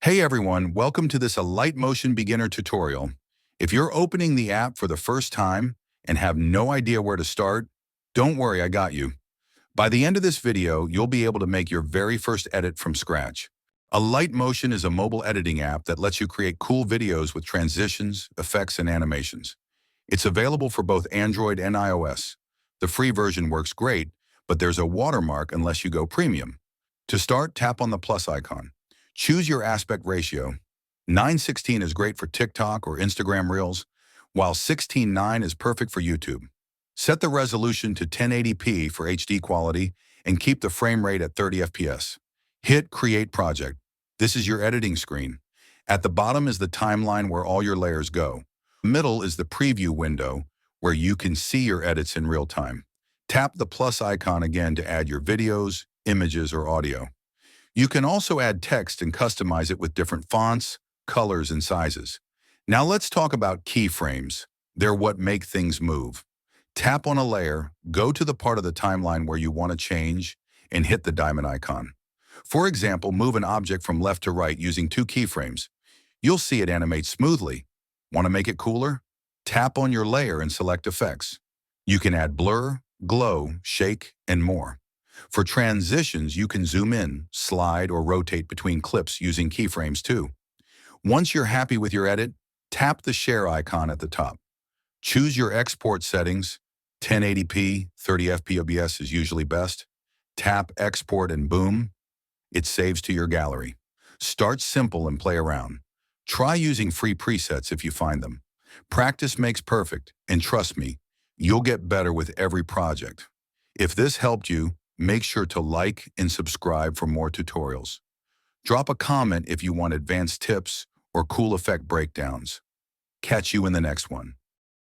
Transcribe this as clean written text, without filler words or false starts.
Hey everyone, welcome to this Alight Motion beginner tutorial. If you're opening the app for the first time and have no idea where to start, don't worry, I got you. By the end of this video, you'll be able to make your very first edit from scratch. Alight Motion is a mobile editing app that lets you create cool videos with transitions, effects, and animations. It's available for both Android and iOS. The free version works great, but there's a watermark unless you go premium. To start, tap on the plus icon. Choose your aspect ratio. 9:16 is great for TikTok or Instagram Reels, while 16:9 is perfect for YouTube. Set the resolution to 1080p for HD quality and keep the frame rate at 30 FPS. Hit Create Project. This is your editing screen. At the bottom is the timeline where all your layers go. Middle is the preview window where you can see your edits in real time. Tap the plus icon again to add your videos, images, or audio. You can also add text and customize it with different fonts, colors, and sizes. Now let's talk about keyframes. They're what make things move. Tap on a layer, go to the part of the timeline where you want to change, and hit the diamond icon. For example, move an object from left to right using 2 keyframes. You'll see it animate smoothly. Want to make it cooler? Tap on your layer and select Effects. You can add blur, glow, shake, and more. For transitions, you can zoom in, slide, or rotate between clips using keyframes too. Once you're happy with your edit, tap the share icon at the top. Choose your export settings. 1080p, 30 fps is usually best. Tap Export and boom, it saves to your gallery. Start simple and play around. Try using free presets if you find them. Practice makes perfect, and trust me, you'll get better with every project. If this helped you, make sure to like and subscribe for more tutorials. Drop a comment if you want advanced tips or cool effect breakdowns. Catch you in the next one.